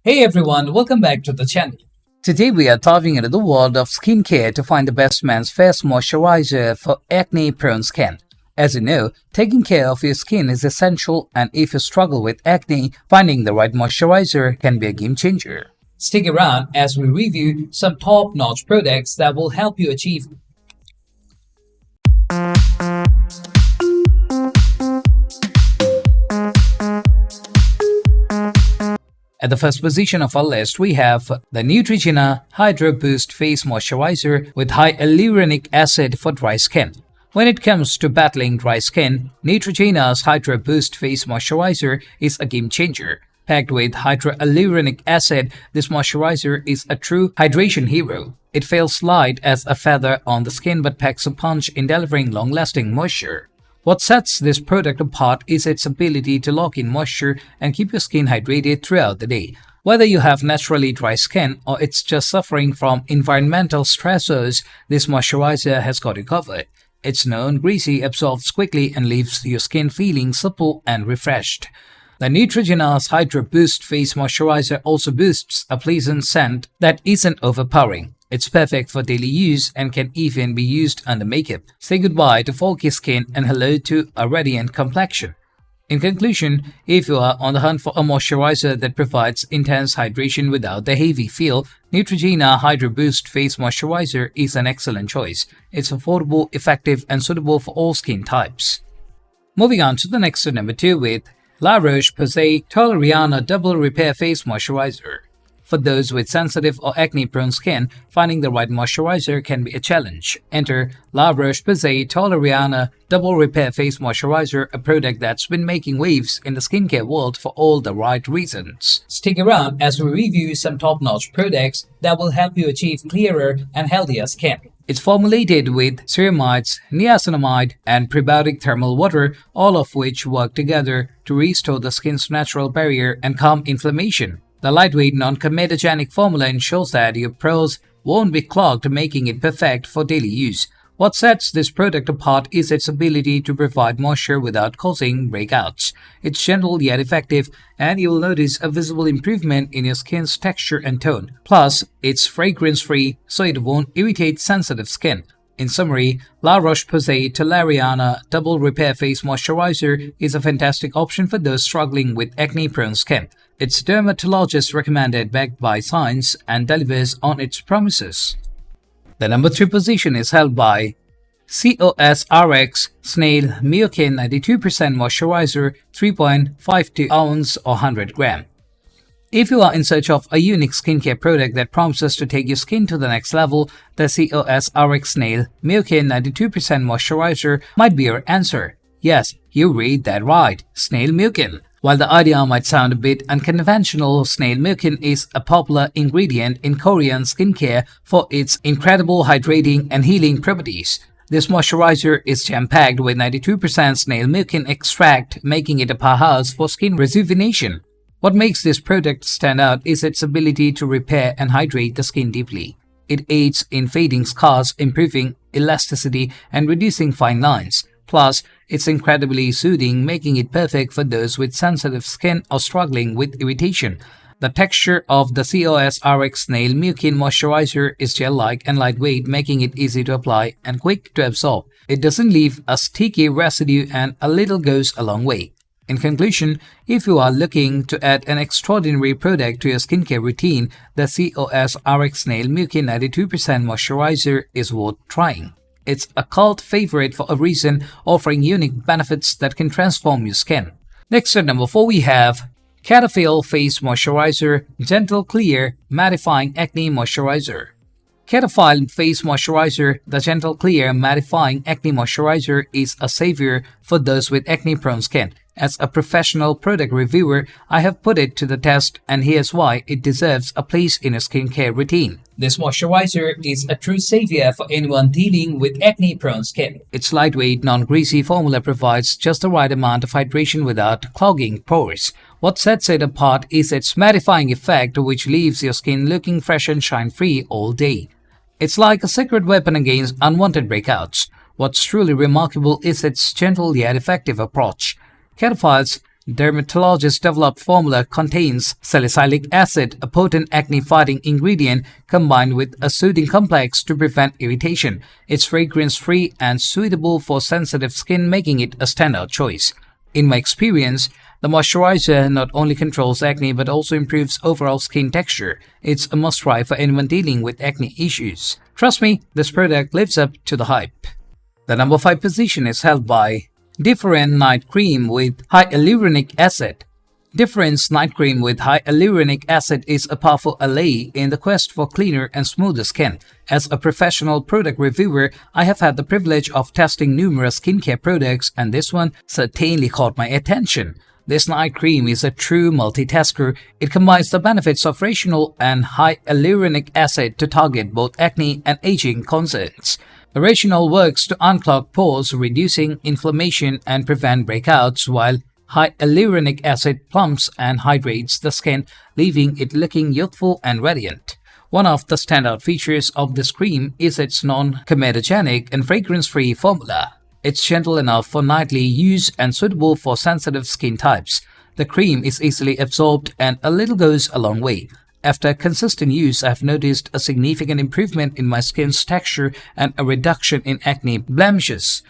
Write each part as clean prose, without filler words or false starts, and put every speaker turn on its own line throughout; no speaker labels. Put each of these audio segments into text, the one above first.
Hey everyone, welcome back to the channel. Today we are diving into the world of skincare to find the best men's face moisturizer for acne-prone skin. As you know, taking care of your skin is essential, and if you struggle with acne, finding the right moisturizer can be a game changer. Stick around as we review some top-notch products that will help you achieve At the first position of our list, we have the Neutrogena Hydro Boost Face Moisturizer with hyaluronic acid for dry skin. When it comes to battling dry skin, Neutrogena's Hydro Boost Face Moisturizer is a game changer. Packed with hyaluronic acid, this moisturizer is a true hydration hero. It feels light as a feather on the skin but packs a punch in delivering long-lasting moisture. What sets this product apart is its ability to lock in moisture and keep your skin hydrated throughout the day. Whether you have naturally dry skin or it's just suffering from environmental stressors, this moisturizer has got you covered. Its non-greasy, absorbs quickly and leaves your skin feeling supple and refreshed. The Neutrogena's Hydro Boost Face Moisturizer also boosts a pleasant scent that isn't overpowering. It's perfect for daily use and can even be used under makeup. Say goodbye to foggy skin and hello to a radiant complexion. In conclusion, if you are on the hunt for a moisturizer that provides intense hydration without the heavy feel, Neutrogena Hydro Boost Face Moisturizer is an excellent choice. It's affordable, effective, and suitable for all skin types. Moving on to the next number 2 with La Roche-Posay Toleriane Double Repair Face Moisturizer. For those with sensitive or acne-prone skin, finding the right moisturizer can be a challenge. Enter La Roche-Posay Toleriane Double Repair Face Moisturizer, a product that's been making waves in the skincare world for all the right reasons. Stick around as we review some top-notch products that will help you achieve clearer and healthier skin. It's formulated with ceramides, niacinamide, and prebiotic thermal water, all of which work together to restore the skin's natural barrier and calm inflammation. The lightweight, non-comedogenic formula ensures that your pores won't be clogged, making it perfect for daily use. What sets this product apart is its ability to provide moisture without causing breakouts. It's gentle yet effective, and you'll notice a visible improvement in your skin's texture and tone. Plus, it's fragrance-free, so it won't irritate sensitive skin. In summary, La Roche-Posay Toleriane Double Repair Face Moisturizer is a fantastic option for those struggling with acne-prone skin. It's dermatologist recommended, backed by science, and delivers on its promises. The number 3 position is held by COSRX Snail Mucin 92% Moisturizer 3.52 ounce or 100 gram. If you are in search of a unique skincare product that promises to take your skin to the next level, the COSRX Snail Mucin 92% Moisturizer might be your answer. Yes, you read that right, Snail Mucin. While the idea might sound a bit unconventional, Snail Mucin is a popular ingredient in Korean skincare for its incredible hydrating and healing properties. This moisturizer is jam-packed with 92% snail mucin extract, making it a powerhouse for skin rejuvenation. What makes this product stand out is its ability to repair and hydrate the skin deeply. It aids in fading scars, improving elasticity, and reducing fine lines. Plus, it's incredibly soothing, making it perfect for those with sensitive skin or struggling with irritation. The texture of the COSRX Snail Mucin Moisturizer is gel-like and lightweight, making it easy to apply and quick to absorb. It doesn't leave a sticky residue, and a little goes a long way. In conclusion, if you are looking to add an extraordinary product to your skincare routine, the COSRX Snail Mucin 92% Moisturizer is worth trying. It's a cult favorite for a reason, offering unique benefits that can transform your skin. Next at number 4 we have Cetaphil Face Moisturizer Gentle Clear Mattifying Acne Moisturizer. Cetaphil Face Moisturizer, the Gentle Clear Mattifying Acne Moisturizer, is a savior for those with acne-prone skin. As a professional product reviewer, I have put it to the test, and here's why it deserves a place in a skincare routine. This moisturizer is a true savior for anyone dealing with acne-prone skin. Its lightweight, non-greasy formula provides just the right amount of hydration without clogging pores. What sets it apart is its mattifying effect, which leaves your skin looking fresh and shine-free all day. It's like a secret weapon against unwanted breakouts. What's truly remarkable is its gentle yet effective approach. Cetaphil's dermatologist-developed formula contains salicylic acid, a potent acne-fighting ingredient combined with a soothing complex to prevent irritation. It's fragrance-free and suitable for sensitive skin, making it a standout choice. In my experience, the moisturizer not only controls acne but also improves overall skin texture. It's a must-try for anyone dealing with acne issues. Trust me, this product lives up to the hype. The number 5 position is held by Differin Night Cream with Hyaluronic Acid. Differin's night cream with hyaluronic acid is a powerful ally in the quest for cleaner and smoother skin. As a professional product reviewer, I have had the privilege of testing numerous skincare products, and this one certainly caught my attention. This night cream is a true multitasker. It combines the benefits of rational and hyaluronic acid to target both acne and aging concerns. Rational works to unclog pores, reducing inflammation and prevent breakouts, while hyaluronic acid plumps and hydrates the skin, leaving it looking youthful and radiant. One of the standout features of this cream is its non-comedogenic and fragrance-free formula. It's gentle enough for nightly use and suitable for sensitive skin types. The cream is easily absorbed and a little goes a long way. After consistent use, I've noticed a significant improvement in my skin's texture and a reduction in acne blemishes.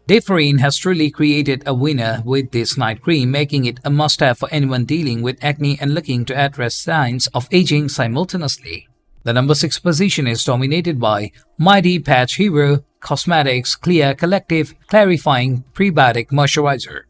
Differin has truly created a winner with this night cream, making it a must-have for anyone dealing with acne and looking to address signs of aging simultaneously. The number 6 position is dominated by Mighty Patch Hero Cosmetics Clear Collective Clarifying Prebiotic Moisturizer.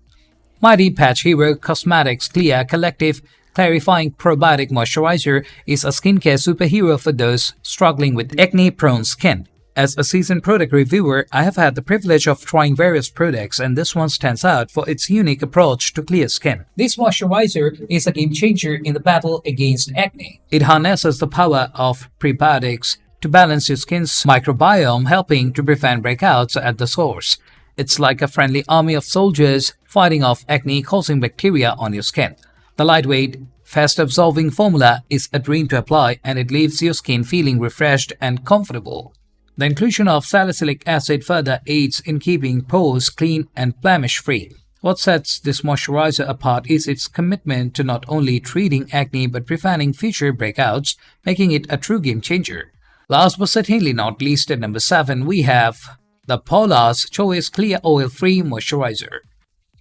Mighty Patch Hero Cosmetics Clear Collective Clarifying Probiotic Moisturizer is a skincare superhero for those struggling with acne-prone skin. As a seasoned product reviewer, I have had the privilege of trying various products, and this one stands out for its unique approach to clear skin. This moisturizer is a game changer in the battle against acne. It harnesses the power of prebiotics to balance your skin's microbiome, helping to prevent breakouts at the source. It's like a friendly army of soldiers fighting off acne-causing bacteria on your skin. The lightweight, fast-absorbing formula is a dream to apply, and it leaves your skin feeling refreshed and comfortable. The inclusion of salicylic acid further aids in keeping pores clean and blemish-free. What sets this moisturizer apart is its commitment to not only treating acne but preventing future breakouts, making it a true game changer. Last but certainly not least, at number 7, we have the Paula's Choice Clear Oil-Free Moisturizer.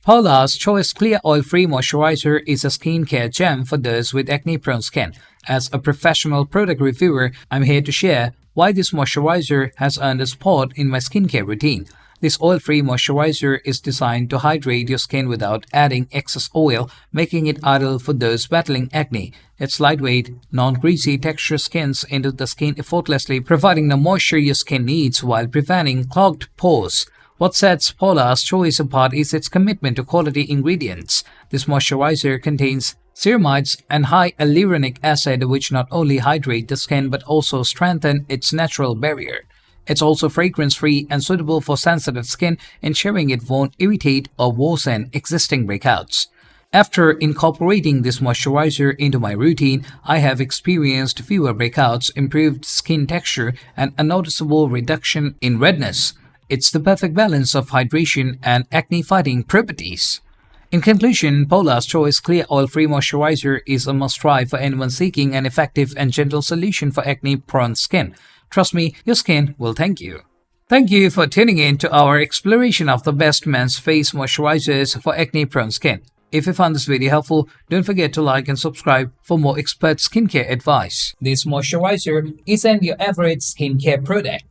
Paula's Choice Clear Oil-Free Moisturizer is a skincare gem for those with acne-prone skin. As a professional product reviewer, I'm here to share why this moisturizer has earned a spot in my skincare routine. This oil-free moisturizer is designed to hydrate your skin without adding excess oil, making it ideal for those battling acne. Its lightweight, non-greasy texture skins into the skin effortlessly, providing the moisture your skin needs while preventing clogged pores. What sets Paula's Choice apart is its commitment to quality ingredients. This moisturizer contains ceramides and hyaluronic acid, which not only hydrate the skin but also strengthen its natural barrier. It's also fragrance-free and suitable for sensitive skin, ensuring it won't irritate or worsen existing breakouts. After incorporating this moisturizer into my routine, I have experienced fewer breakouts, improved skin texture, and a noticeable reduction in redness. It's the perfect balance of hydration and acne-fighting properties. In conclusion, Paula's Choice Clear Oil-Free Moisturizer is a must-try for anyone seeking an effective and gentle solution for acne-prone skin. Trust me, your skin will thank you. Thank you for tuning in to our exploration of the best men's face moisturizers for acne-prone skin. If you found this video helpful, don't forget to like and subscribe for more expert skincare advice. This moisturizer isn't your average skincare product.